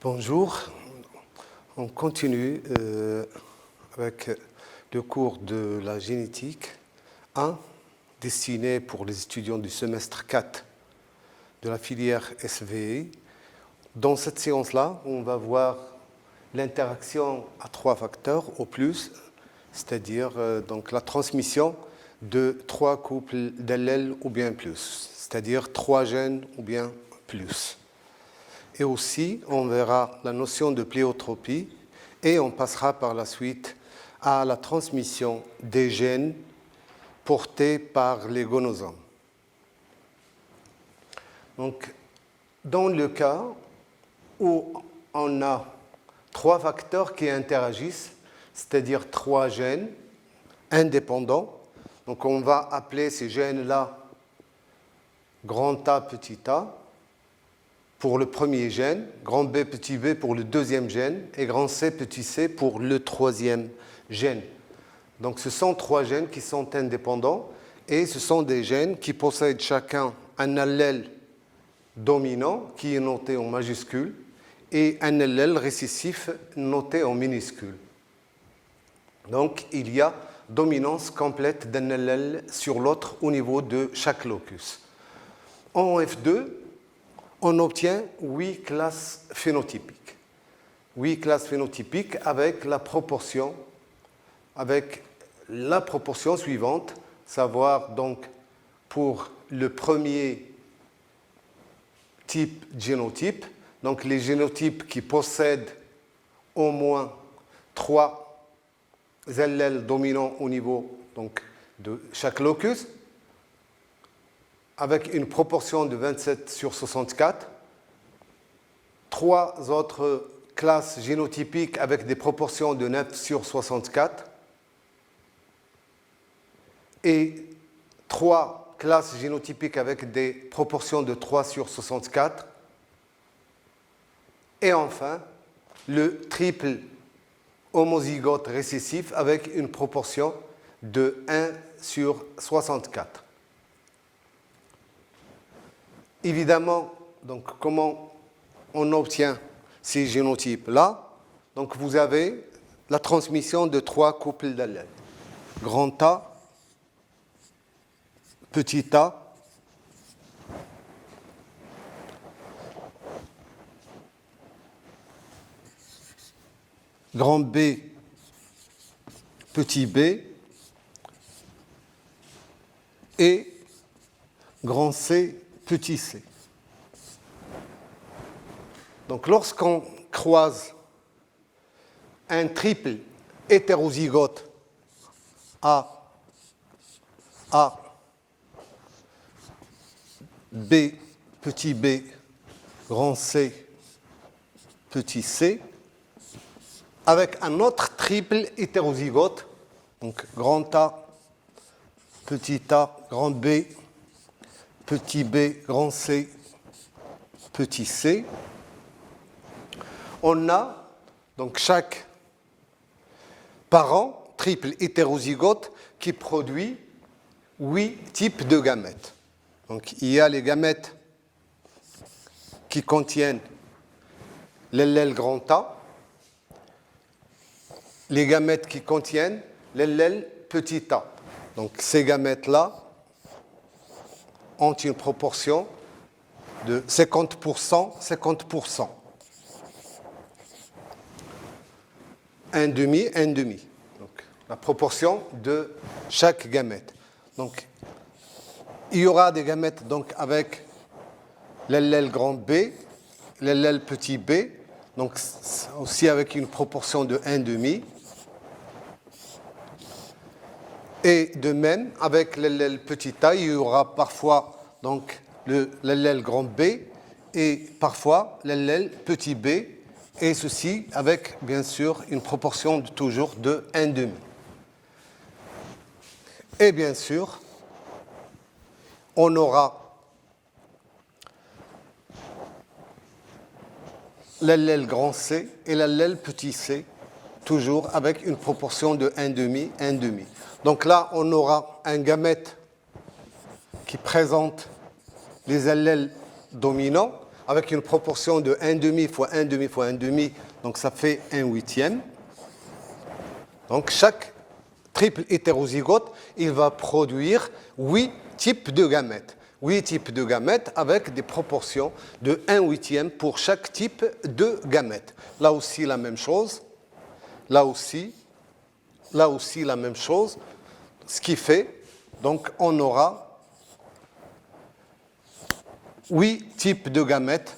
Bonjour, on continue avec le cours de la génétique 1 destiné pour les étudiants du semestre 4 de la filière SVI. Dans cette séance-là, on va voir l'interaction à 3 facteurs au plus, c'est-à-dire donc la transmission de 3 couples d'allèles ou bien plus, c'est-à-dire 3 gènes ou bien plus. Et aussi, on verra la notion de pléiotropie et on passera par la suite à la transmission des gènes portés par les gonosomes. Donc, dans le cas où on a 3 facteurs qui interagissent, c'est-à-dire 3 gènes indépendants, donc on va appeler ces gènes-là grand A, petit a, pour le premier gène, grand B, petit b pour le deuxième gène et grand C, petit c pour le troisième gène. Donc ce sont 3 gènes qui sont indépendants et ce sont des gènes qui possèdent chacun un allèle dominant qui est noté en majuscule et un allèle récessif noté en minuscule. Donc il y a dominance complète d'un allèle sur l'autre au niveau de chaque locus. En F2, on obtient 8 classes phénotypiques. 8 classes phénotypiques avec la proportion suivante, savoir donc pour le premier type génotype, donc les génotypes qui possèdent au moins 3 allèles dominants au niveau donc, de chaque locus, avec une proportion de 27/64, 3 autres classes génotypiques avec des proportions de 9/64 et 3 classes génotypiques avec des proportions de 3/64 et enfin le triple homozygote récessif avec une proportion de 1/64. Évidemment, donc, comment on obtient ces génotypes-là? Donc, vous avez la transmission de 3 couples d'allèles. Grand A, petit a, grand B, petit b, et grand C, petit c. Donc, lorsqu'on croise un triple hétérozygote A, B, petit b, grand C, petit c, avec un autre triple hétérozygote, donc grand A, grand B, petit b, grand C, petit c, on a donc chaque parent triple hétérozygote qui produit 8 types de gamètes. Donc il y a les gamètes qui contiennent l'allèle grand A, les gamètes qui contiennent l'allèle petit a. Donc ces gamètes-là ont une proportion de 50%, 50%. Un demi. Donc, la proportion de chaque gamète. Donc, il y aura des gamètes donc, avec l'allèle grand B, l'allèle petit b, donc aussi avec une proportion de 1,5. Et de même, avec l'allèle petit a, il y aura parfois donc, l'allèle grand B et parfois l'allèle petit b, et ceci avec, bien sûr, une proportion toujours de 1,5. Et bien sûr, on aura l'allèle grand C et l'allèle petit c, toujours avec une proportion de 1,5, 1,5. Donc là, on aura un gamète qui présente les allèles dominants avec une proportion de 1,5 fois 1,5 fois 1,5, donc ça fait 1/8. Donc chaque triple hétérozygote, il va produire 8 types de gamètes. 8 types de gamètes avec des proportions de 1/8 pour chaque type de gamète. Là aussi la même chose. Là aussi la même chose. Ce qui fait, donc on aura 8 types de gamètes.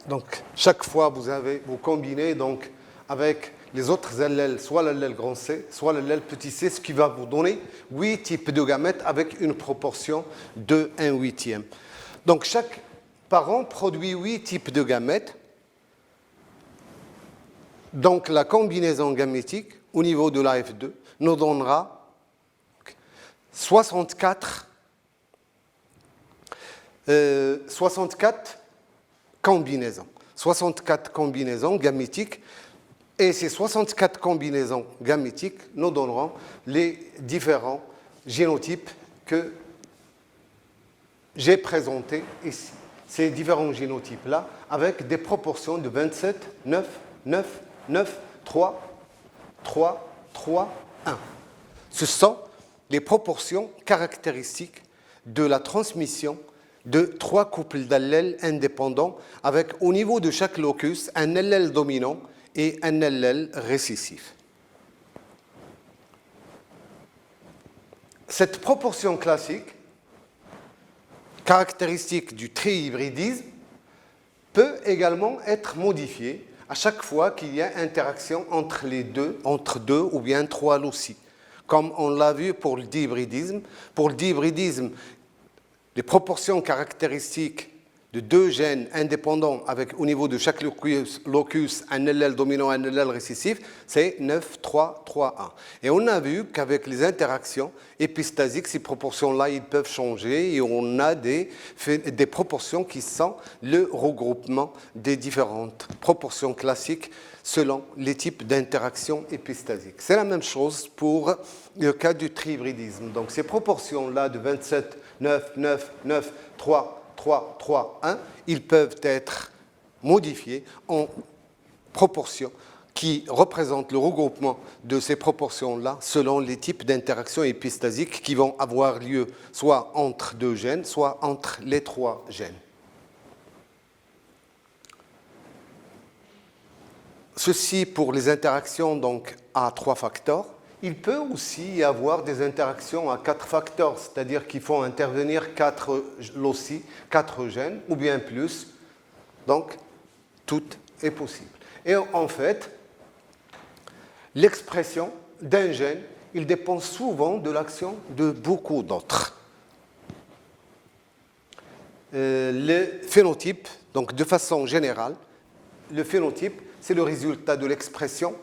Donc, chaque fois, vous combinez donc, avec les autres allèles, soit l'allèle grand C, soit l'allèle petit c, ce qui va vous donner 8 types de gamètes avec une proportion de 1/8. Donc, chaque parent produit 8 types de gamètes. Donc, la combinaison gamétique au niveau de la F2 nous donnera 64 combinaisons. 64 combinaisons gamétiques. Et ces 64 combinaisons gamétiques nous donneront les différents génotypes que j'ai présentés ici. Ces différents génotypes-là, avec des proportions de 27, 9, 9, 9, 3, 3, 3, 1. Ce sont les proportions caractéristiques de la transmission de 3 couples d'allèles indépendants avec au niveau de chaque locus un allèle dominant et un allèle récessif. Cette proportion classique, caractéristique du trihybridisme, peut également être modifiée à chaque fois qu'il y a interaction entre les deux, entre 2 ou bien 3 loci, comme on l'a vu pour le dihybridisme. Pour le dihybridisme, les proportions caractéristiques de 2 gènes indépendants avec au niveau de chaque locus un allèle dominant et un allèle récessif, c'est 9, 3, 3, 1. Et on a vu qu'avec les interactions épistasiques, ces proportions-là, ils peuvent changer et on a des proportions qui sont le regroupement des différentes proportions classiques selon les types d'interactions épistasiques. C'est la même chose pour le cas du trihybridisme. Donc ces proportions-là de 27, 9, 9, 9, 3, 3, 3, 1, ils peuvent être modifiés en proportions qui représentent le regroupement de ces proportions-là selon les types d'interactions épistasiques qui vont avoir lieu soit entre 2 gènes, soit entre les 3 gènes. Ceci pour les interactions donc, à 3 facteurs. Il peut aussi y avoir des interactions à 4 facteurs, c'est-à-dire qu'il faut intervenir 4 loci, 4 gènes, ou bien plus. Donc, tout est possible. Et en fait, l'expression d'un gène, il dépend souvent de l'action de beaucoup d'autres. Le phénotype, donc de façon générale, le phénotype, c'est le résultat de l'expression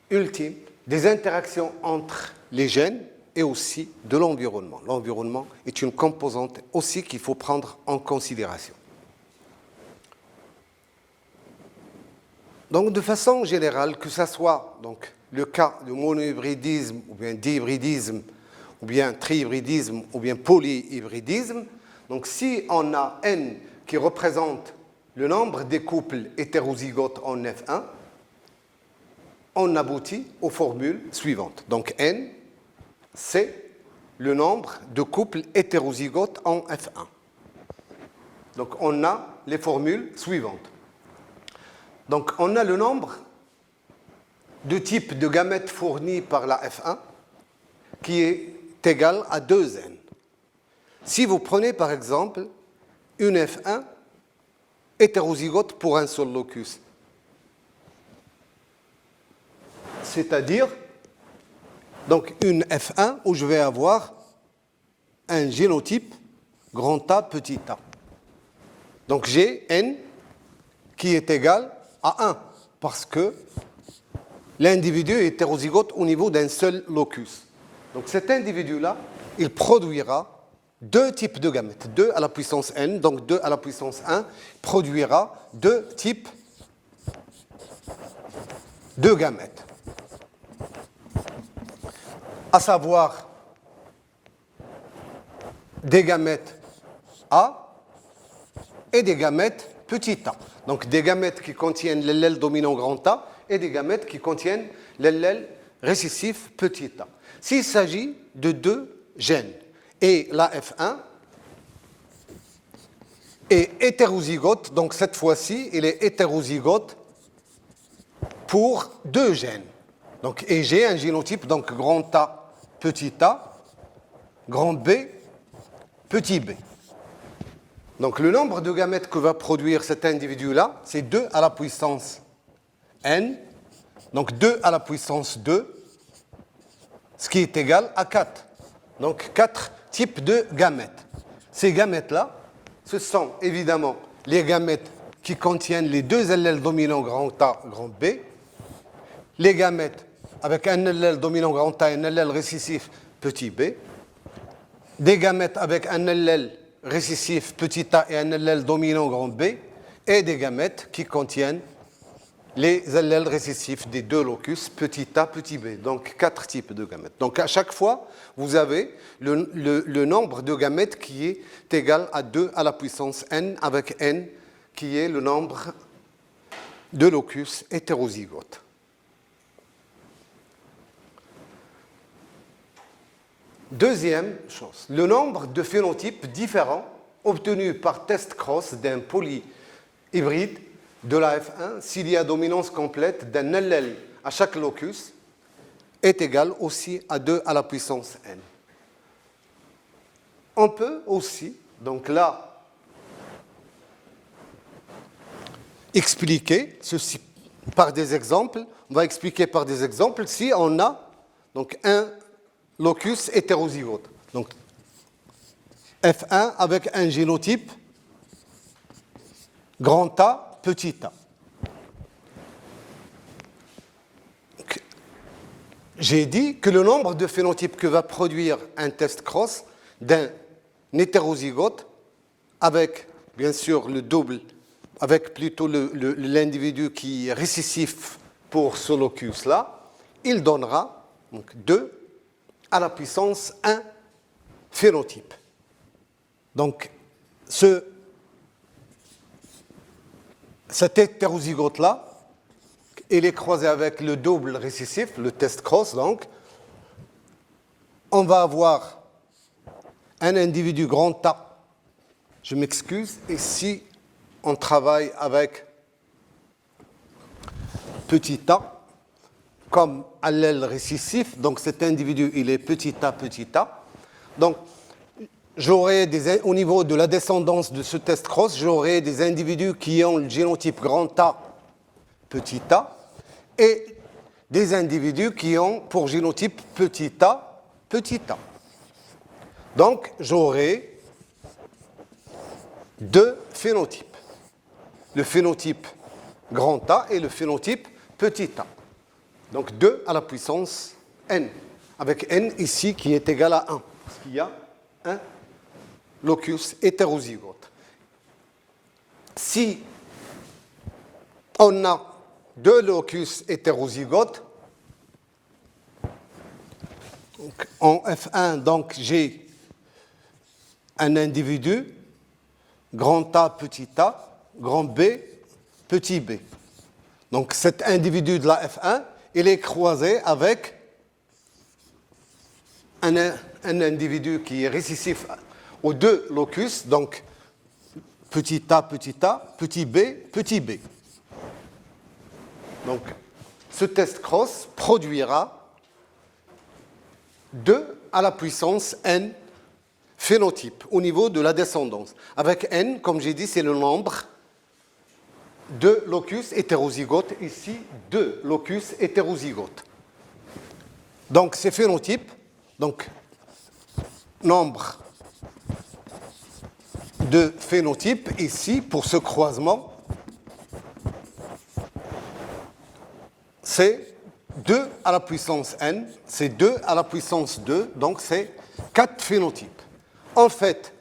ultime des interactions entre les gènes et aussi de l'environnement. L'environnement est une composante aussi qu'il faut prendre en considération. Donc, de façon générale, que ce soit donc, le cas de monohybridisme, ou bien dihybridisme, ou bien trihybridisme, ou bien polyhybridisme, donc si on a N qui représente le nombre des couples hétérozygotes en F1, on aboutit aux formules suivantes. Donc N, c'est le nombre de couples hétérozygotes en F1. Donc on a les formules suivantes. Donc on a le nombre de types de gamètes fournis par la F1 qui est égal à 2N. Si vous prenez par exemple une F1 hétérozygote pour un seul locus, c'est-à-dire donc une F1 où je vais avoir un génotype grand A, petit a. Donc j'ai N qui est égal à 1 parce que l'individu est hétérozygote au niveau d'un seul locus. Donc cet individu-là, il produira 2 types de gamètes. 2 à la puissance n, donc 2 à la puissance 1, produira 2 types de gamètes. À savoir des gamètes A et des gamètes petit a. Donc des gamètes qui contiennent l'allèle dominant grand A et des gamètes qui contiennent l'allèle récessif petit a. S'il s'agit de deux gènes et la F1 est hétérozygote, donc cette fois-ci, il est hétérozygote pour deux gènes. Donc, et j'ai un génotype, donc grand A, petit a, grand B, petit b. Donc le nombre de gamètes que va produire cet individu-là, c'est 2 à la puissance n, donc 2 à la puissance 2, ce qui est égal à 4. Donc 4 types de gamètes. Ces gamètes-là, ce sont évidemment les gamètes qui contiennent les deux allèles dominants grand A, grand B, les gamètes avec un allèle dominant grand A et un allèle récessif petit b, des gamètes avec un allèle récessif petit a et un allèle dominant grand B, et des gamètes qui contiennent les allèles récessifs des deux locus petit a, petit b. Donc 4 types de gamètes. Donc à chaque fois, vous avez le nombre de gamètes qui est égal à 2 à la puissance n, avec n qui est le nombre de locus hétérozygotes. Deuxième chose, le nombre de phénotypes différents obtenus par test cross d'un polyhybride de la F1 s'il y a dominance complète d'un allèle à chaque locus est égal aussi à 2 à la puissance n. On peut aussi, donc là, expliquer ceci par des exemples. On va expliquer par des exemples si on a donc un locus hétérozygote. Donc, F1 avec un génotype grand A, petit a. J'ai dit que le nombre de phénotypes que va produire un test cross d'un hétérozygote avec, bien sûr, le double, avec plutôt l'individu qui est récessif pour ce locus-là, il donnera donc 2 à la puissance 1 phénotype. Donc, cet hétérozygote-là, il est croisé avec le double récessif, le test cross, donc, on va avoir un individu grand A. Je m'excuse, et si on travaille avec petit a, comme allèle récessif, donc cet individu, il est petit a. Donc, au niveau de la descendance de ce test cross, j'aurai des individus qui ont le génotype grand A, petit a, et des individus qui ont pour génotype petit a. Donc, j'aurai 2 phénotypes. Le phénotype grand A et le phénotype petit a. Donc 2 à la puissance n, avec n ici qui est égal à 1, parce qu'il y a un locus hétérozygote. Si on a 2 locus hétérozygotes, donc en F1, donc j'ai un individu, grand A, petit a, grand B, petit b. Donc cet individu de la F1, il est croisé avec un individu qui est récessif aux 2 locus, donc petit a, petit b. Donc ce test cross produira 2 à la puissance n phénotypes au niveau de la descendance. Avec n, comme j'ai dit, c'est le nombre de locus hétérozygotes, ici 2 locus hétérozygotes. Donc ces phénotypes, donc nombre de phénotypes ici pour ce croisement, c'est 2 à la puissance n, c'est 2 à la puissance 2, donc c'est 4 phénotypes. En fait,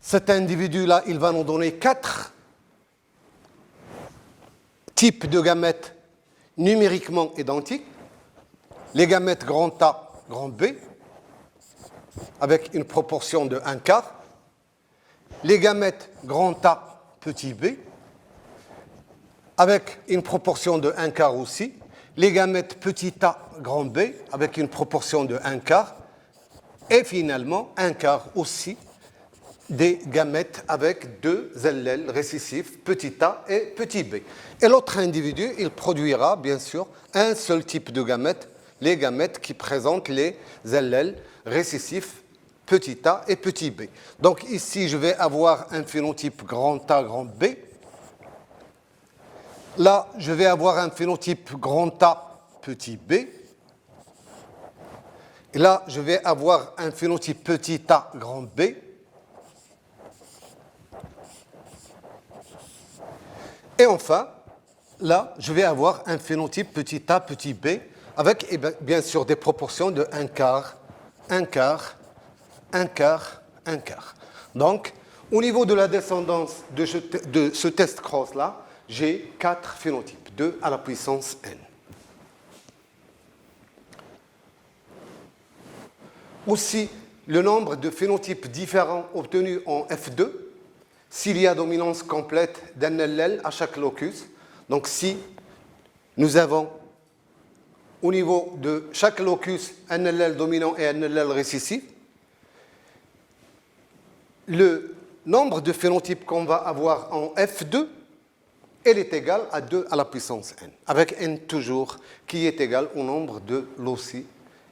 cet individu-là, il va nous donner 4 types de gamètes numériquement identiques, les gamètes grand A, grand B, avec une proportion de 1 quart, les gamètes grand A, petit b, avec une proportion de 1 quart aussi, les gamètes petit a, grand b, avec une proportion de 1 quart, et finalement 1 quart aussi des gamètes avec 2 allèles récessifs, petit a et petit b. Et l'autre individu, il produira bien sûr un seul type de gamètes, les gamètes qui présentent les allèles récessifs petit a et petit b. Donc ici, je vais avoir un phénotype grand A, grand B. Là, je vais avoir un phénotype grand A, petit b. Et là, je vais avoir un phénotype petit a, grand B. Et enfin, là, je vais avoir un phénotype petit a, petit b, avec bien sûr des proportions de 1 quart, 1 quart, 1 quart, 1 quart. Donc, au niveau de la descendance de ce test cross-là, j'ai 4 phénotypes, 2 à la puissance n. Aussi, le nombre de phénotypes différents obtenus en F2, s'il y a dominance complète d'un allèle à chaque locus. Donc, si nous avons au niveau de chaque locus un allèle dominant et un allèle récessif, le nombre de phénotypes qu'on va avoir en F2, elle est égale à 2 à la puissance n, avec n toujours qui est égal au nombre de loci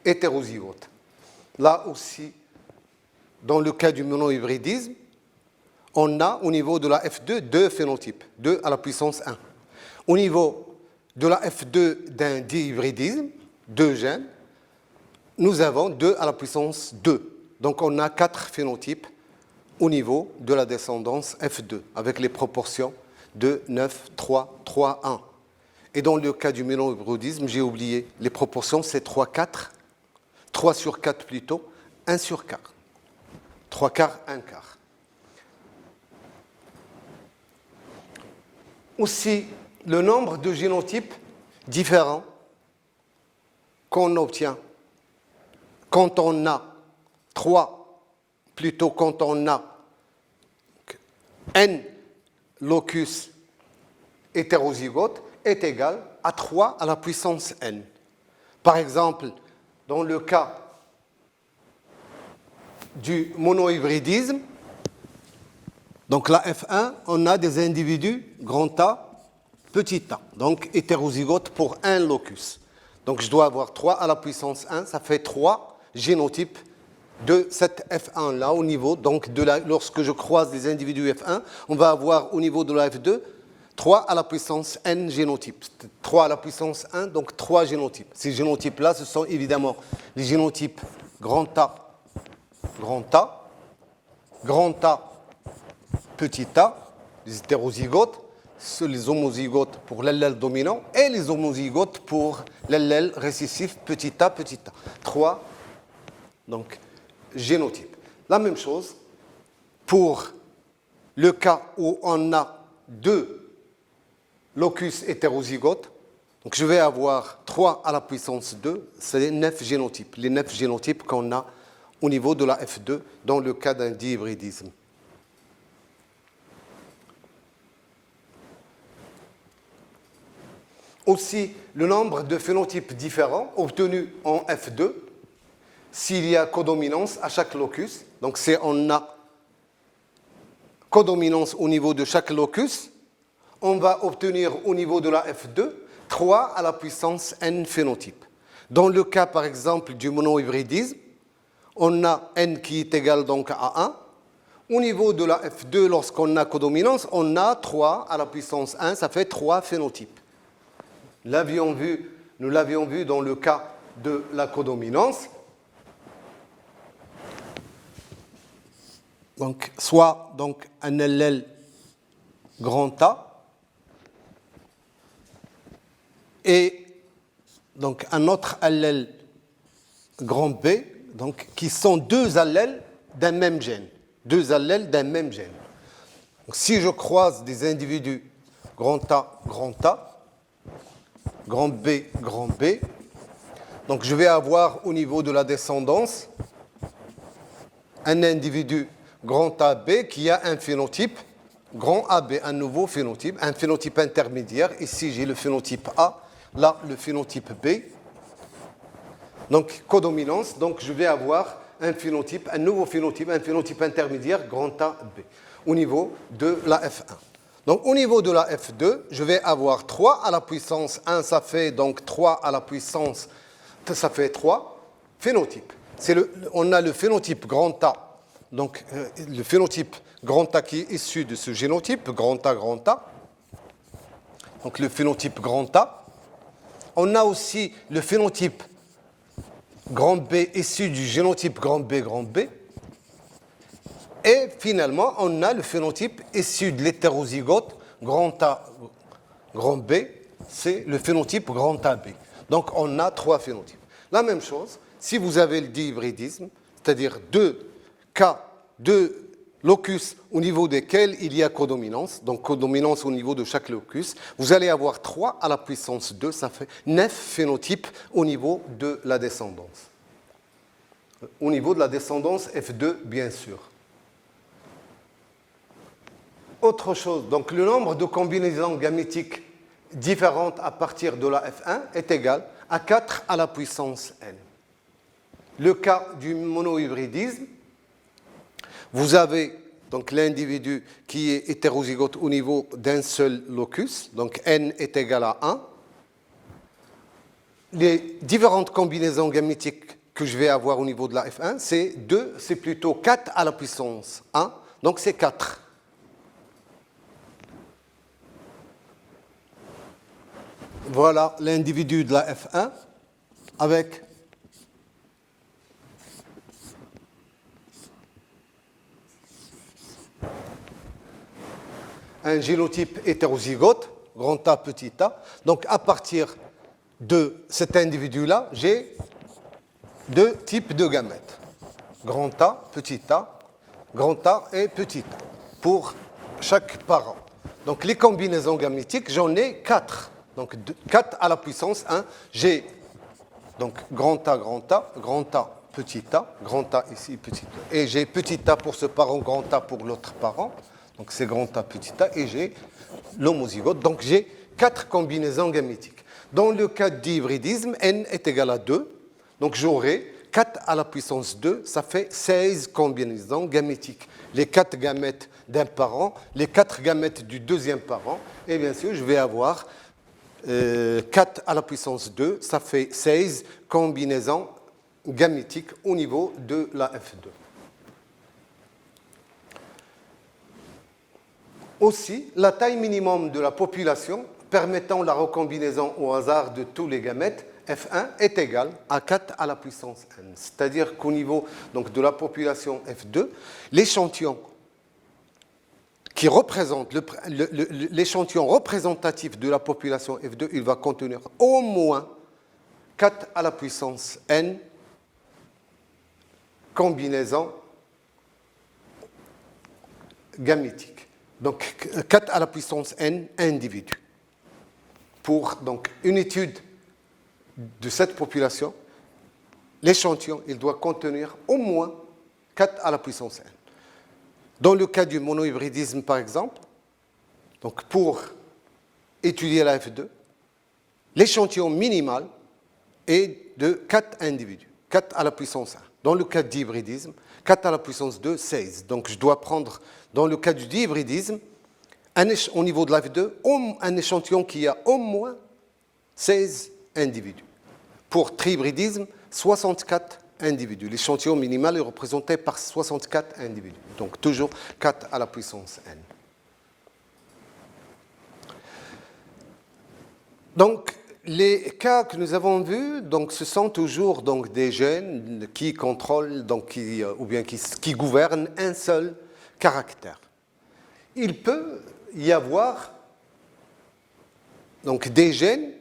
hétérozygotes. Là aussi, dans le cas du monohybridisme, on a au niveau de la F2 deux phénotypes, 2 à la puissance 1. Au niveau de la F2 d'un dihybridisme, 2 gènes, nous avons 2 à la puissance 2. Donc on a 4 phénotypes au niveau de la descendance F2, avec les proportions de 9, 3, 3, 1. Et dans le cas du monohybridisme, j'ai oublié, les proportions, c'est 3, 4, 3 sur 4 plutôt, 1 sur 4. 3 quarts, 1 quart. Aussi, le nombre de génotypes différents qu'on obtient quand on a 3, plutôt quand on a n locus hétérozygotes est égal à 3 à la puissance n. Par exemple, dans le cas du monohybridisme, donc la F1, on a des individus grand A, petit a, donc hétérozygotes pour un locus. Donc je dois avoir 3 à la puissance 1, ça fait 3 génotypes de cette F1-là au niveau, donc lorsque je croise les individus F1, on va avoir au niveau de la F2 3 à la puissance n génotypes. 3 à la puissance 1, donc 3 génotypes. Ces génotypes-là, ce sont évidemment les génotypes grand A, grand A, grand A, petit a, les hétérozygotes, les homozygotes pour l'allèle dominant et les homozygotes pour l'allèle récessif petit a, petit a. 3, donc, génotypes. La même chose pour le cas où on a 2 locus hétérozygotes. Donc, je vais avoir 3 à la puissance 2, c'est 9 génotypes. Les 9 génotypes qu'on a au niveau de la F2 dans le cas d'un dihybridisme. Aussi, le nombre de phénotypes différents obtenus en F2, s'il y a codominance à chaque locus, donc si on a codominance au niveau de chaque locus, on va obtenir au niveau de la F2 3 à la puissance n phénotypes. Dans le cas, par exemple, du monohybridisme, on a n qui est égal donc à 1. Au niveau de la F2, lorsqu'on a codominance, on a 3 à la puissance 1, ça fait 3 phénotypes. Nous l'avions vu dans le cas de la codominance. Donc, soit donc, un allèle grand A et donc, un autre allèle grand B, donc, qui sont 2 allèles d'un même gène. 2 allèles d'un même gène. Donc, si je croise des individus grand A, grand B, donc je vais avoir au niveau de la descendance un individu grand AB qui a un phénotype grand AB, un nouveau phénotype, un phénotype intermédiaire. Ici, j'ai le phénotype A, là, le phénotype B. Donc, codominance, donc je vais avoir un phénotype, un nouveau phénotype, un phénotype intermédiaire grand AB au niveau de la F1. Donc, au niveau de la F2, je vais avoir 3 à la puissance 1, ça fait donc 3 à la puissance, ça fait 3 phénotypes. On a le phénotype grand A, donc le phénotype grand A qui est issu de ce génotype, grand A, grand A. Donc, le phénotype grand A. On a aussi le phénotype grand B issu du génotype grand B, grand B. Et finalement, on a le phénotype issu de l'hétérozygote grand A, grand B, c'est le phénotype grand AB. Donc, on a 3 phénotypes. La même chose, si vous avez le dihybridisme, c'est-à-dire 2 cas, 2 locus au niveau desquels il y a codominance, donc codominance au niveau de chaque locus, vous allez avoir 3 à la puissance 2, ça fait 9 phénotypes au niveau de la descendance. Au niveau de la descendance F2, bien sûr. Autre chose, donc le nombre de combinaisons gamétiques différentes à partir de la F1 est égal à 4 à la puissance n. Le cas du monohybridisme, vous avez donc l'individu qui est hétérozygote au niveau d'un seul locus, donc n est égal à 1. Les différentes combinaisons gamétiques que je vais avoir au niveau de la F1, c'est plutôt 4 à la puissance 1, donc c'est 4. Voilà l'individu de la F1 avec un génotype hétérozygote, grand A, petit a. Donc, à partir de cet individu-là, j'ai 2 types de gamètes. Grand A, petit a, grand A et petit a, pour chaque parent. Donc, les combinaisons gamétiques, j'en ai 4. Donc, 4 à la puissance 1. J'ai donc grand A, grand A, grand A, petit a, grand A ici, petit a. Et j'ai petit a pour ce parent, grand A pour l'autre parent. Donc, c'est grand A, petit a, et j'ai l'homozygote. Donc, j'ai 4 combinaisons gamétiques. Dans le cas d'hybridisme, n est égal à 2. Donc, j'aurai 4 à la puissance 2, ça fait 16 combinaisons gamétiques. Les 4 gamètes d'un parent, les 4 gamètes du deuxième parent, et bien sûr, je vais avoir 4 à la puissance 2, ça fait 16 combinaisons gamétiques au niveau de la F2. Aussi, la taille minimum de la population permettant la recombinaison au hasard de tous les gamètes F1 est égale à 4 à la puissance n. C'est-à-dire qu'au niveau donc, de la population F2, l'échantillon qui représente l'échantillon représentatif de la population F2, il va contenir au moins 4 à la puissance n combinaisons gamétiques. Donc 4 à la puissance n individus. Pour donc, une étude de cette population, l'échantillon il doit contenir au moins 4 à la puissance n. Dans le cas du monohybridisme, par exemple, donc pour étudier la F2, l'échantillon minimal est de 4 individus, 4 à la puissance 1. Dans le cas d'hybridisme, 4 à la puissance 2, 16. Donc je dois prendre, dans le cas du dihybridisme, au niveau de la F2, un échantillon qui a au moins 16 individus. Pour trihybridisme, 64 individus. L'échantillon minimal est représenté par 64 individus. Donc toujours 4 à la puissance n. Donc les cas que nous avons vus, donc, ce sont toujours donc, des gènes qui contrôlent donc, ou bien qui gouvernent un seul caractère. Il peut y avoir donc, des gènes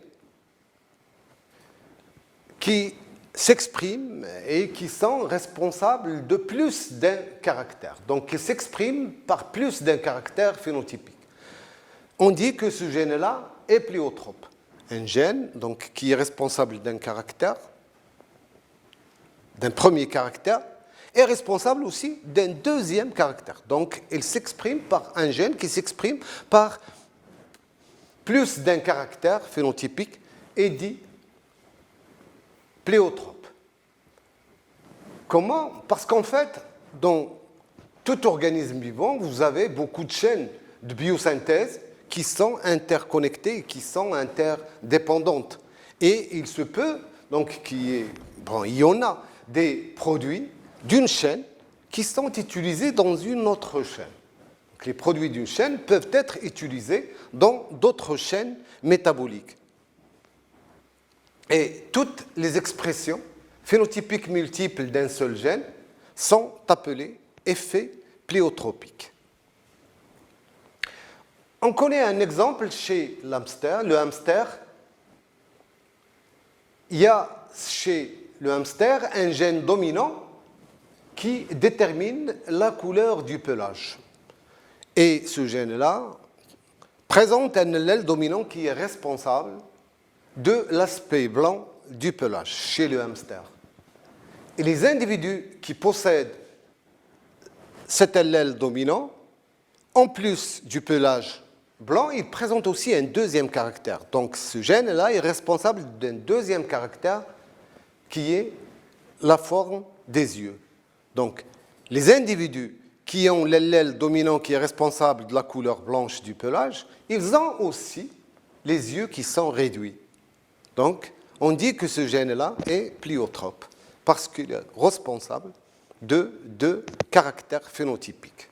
qui s'expriment et qui sont responsables de plus d'un caractère. Donc, qui s'expriment par plus d'un caractère phénotypique. On dit que ce gène-là est pléiotrope. Un gène donc, qui est responsable d'un caractère, d'un premier caractère, est responsable aussi d'un deuxième caractère. Donc, il s'exprime par un gène qui s'exprime par plus d'un caractère phénotypique et dit pléiotrope. Comment? Parce qu'en fait, dans tout organisme vivant, vous avez beaucoup de chaînes de biosynthèse qui sont interconnectées et qui sont interdépendantes. Et il se peut, donc, il y en a des produits d'une chaîne qui sont utilisés dans une autre chaîne. Donc, les produits d'une chaîne peuvent être utilisés dans d'autres chaînes métaboliques. Et toutes les expressions phénotypiques multiples d'un seul gène sont appelées effets pléiotropiques. On connaît un exemple chez l'hamster. Le hamster, il y a chez le hamster un gène dominant qui détermine la couleur du pelage. Et ce gène-là présente un allèle dominant qui est responsable de l'aspect blanc du pelage chez le hamster. Et les individus qui possèdent cet allèle dominant, en plus du pelage blanc, ils présentent aussi un deuxième caractère. Donc ce gène-là est responsable d'un deuxième caractère qui est la forme des yeux. Donc les individus qui ont l'allèle dominant qui est responsable de la couleur blanche du pelage, ils ont aussi les yeux qui sont réduits. Donc on dit que ce gène-là est pléiotrope parce qu'il est responsable de deux caractères phénotypiques.